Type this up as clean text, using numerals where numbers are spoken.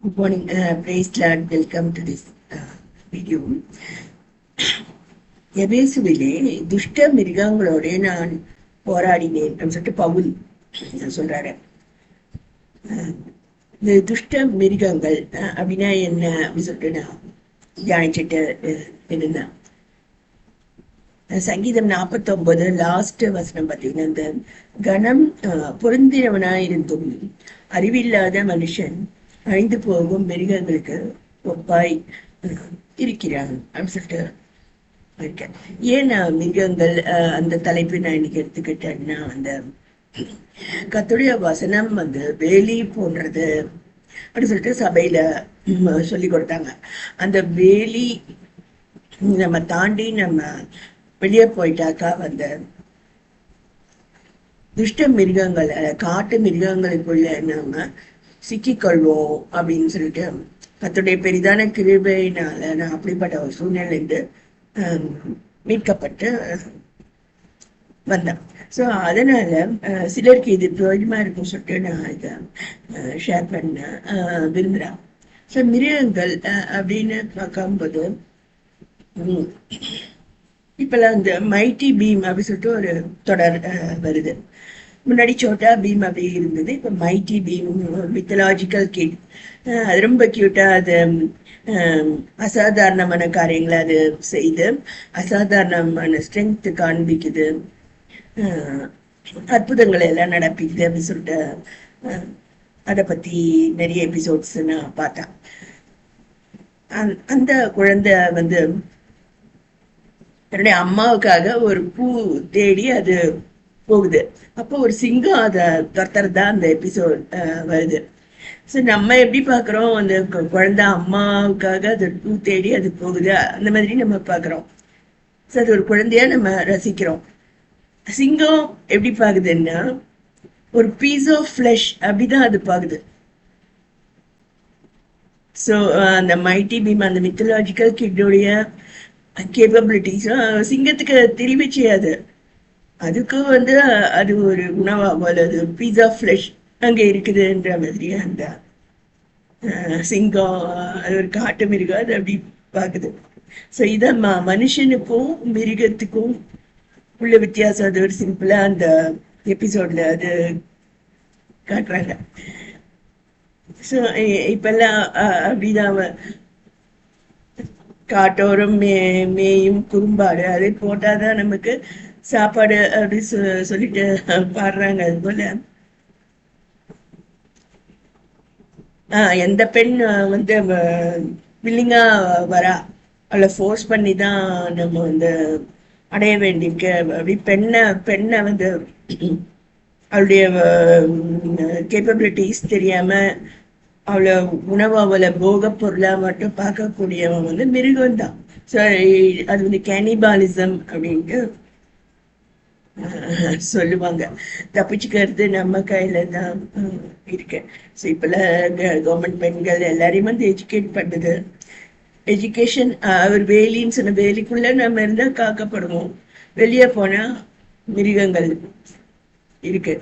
Good morning. Praise Lord. Welcome to this video. எபேசுவிலே துஷ்ட மிருகங்களோட நான் போராடினேன் அப்படின்னு சொல்லிட்டு பவுல் சொல்றாரு. இந்த துஷ்ட மிருகங்கள் அப்படின்னா என்ன அப்படின்னு சொல்லிட்டு நான் தியானிச்சுட்டு இருந்தேன். சங்கீதம் 49 லாஸ்ட் வசனம் பார்த்தீங்கன்னா, இந்த கணம் பொருந்தினவனாயிருந்தும் அறிவில்லாத மனுஷன் அழிந்து போகும் மிருகங்களுக்கு ஒப்பாய் இருக்கிறான் அப்படின்னு சொல்லிட்டு இருக்கேன். ஏன் மிருகங்கள் அந்த தலைப்பு நான் இன்னைக்கு எடுத்துக்கிட்டேன்னா, அந்த கர்த்தருடைய வசனம் வேலி போன்றது அப்படின்னு சொல்லிட்டு சபையில சொல்லி கொடுத்தாங்க. அந்த வேலி நம்ம தாண்டி நம்ம வெளியே போயிட்டாக்கா துஷ்ட மிருகங்கள் காட்டு மிருகங்களுக்குள்ள நம்ம சிக்கிக்கொள்வோம் அப்படின்னு சொல்லிட்டு கர்த்தருடைய பெரிதான கிருபையினால நான் அப்படிப்பட்ட ஒரு சூழ்நிலையிலிருந்து மீட்கப்பட்டு வந்தேன். ஸோ அதனால சிலருக்கு இது பிரயோஜனமா இருக்குன்னு சொல்லிட்டு நான் இதை ஷேர் பண்ண விரும்புகிறேன். ஸோ மிருகங்கள் அப்படின்னு பார்க்கும்போது இப்பெல்லாம் இந்த மைட்டி பீம் அப்படின்னு சொல்லிட்டு ஒரு தொடர் வருது. முன்னாடி சோட்டா பீம் அப்படி இருந்தது. இப்போ மைட்டி பீம் மித்தலாஜிக்கல் கிட், அது ரொம்ப கியூட்டா அது அசாதாரணமான காரியங்களை அது செய்து அசாதாரணமான ஸ்ட்ரென்த் காண்பிக்குது, அற்புதங்களை எல்லாம் நடப்பிக்குது அப்படின்னு சொல்லிட்டு அதை பத்தி நிறைய எபிசோட்ஸ் நான் பார்த்தேன். அந்த குழந்தை தன்னுடைய அம்மாவுக்காக ஒரு பூ தேடி அது போகுது. அப்போ ஒரு சிங்கம் அதை துரத்துறதா அந்த எபிசோட் வருது. ஸோ நம்ம எப்படி பார்க்குறோம், அந்த குழந்தை அம்மாவுக்காக அது பூ தேடி அது போகுது, அந்த மாதிரி நம்ம பார்க்குறோம். ஸோ அது ஒரு குழந்தையா நம்ம ரசிக்கிறோம். சிங்கம் எப்படி பார்க்குதுன்னா, ஒரு பீஸ் ஆஃப் ஃப்ளஷ் அப்படிதான் அது பார்க்குது. ஸோ அந்த மைட்டி பீம் அந்த மித்தலாஜிக்கல் கிட்டோடைய கேப்பபிலிட்டிஸ் சிங்கத்துக்கு தெரிவி செய்யாது. அதுக்கு அது ஒரு உணவாகும், அல்லது பீஸா ஃப்ளஷ் அங்கே இருக்குதுன்ற மாதிரி அந்த சிங்கம் அது ஒரு காட்டு மிருகம் அது அப்படி பார்க்குது. ஸோ இதை மனுஷனுக்கும் மிருகத்துக்கும் உள்ள வித்தியாசம் அது ஒரு சிம்பிளா அந்த எபிசோட்ல அது காட்டுறாங்க. ஸோ இப்பெல்லாம் அப்படிதான் காட்டோரம் மேயும் குறும்பாடு அதை போட்டாதான் நமக்கு சாப்பாடு அப்படி சொல்லிட்டு பாடுறாங்க. அது போல எந்த பெண் வில்லிங்கா வரா, அவளை ஃபோர்ஸ் பண்ணி தான் நம்ம அடைய வேண்டியிருக்கு. அப்படி பெண்ணை அவளுடைய கேப்பபிலிட்டிஸ் தெரியாம அவளை உணவு அவளை போக பொருளா மட்டும் பார்க்கக்கூடியவன் மிருகம் தான். ஸோ அது கேனிபாலிசம் அப்படின்ட்டு சொல்லுவாங்க. தப்பிச்சுக்கிறது நம்ம கையில தான் இருக்கு. ஸோ இப்பெல்லாம் கவர்மெண்ட் பெண்கள் எல்லாரையும் எஜுகேட் பண்ணுது. எஜுகேஷன் ஒரு வேலின்னு சொன்ன வேலிக்குள்ள நம்ம இருந்தா காக்கப்படுவோம், வெளியே போனா மிருகங்கள் இருக்கு.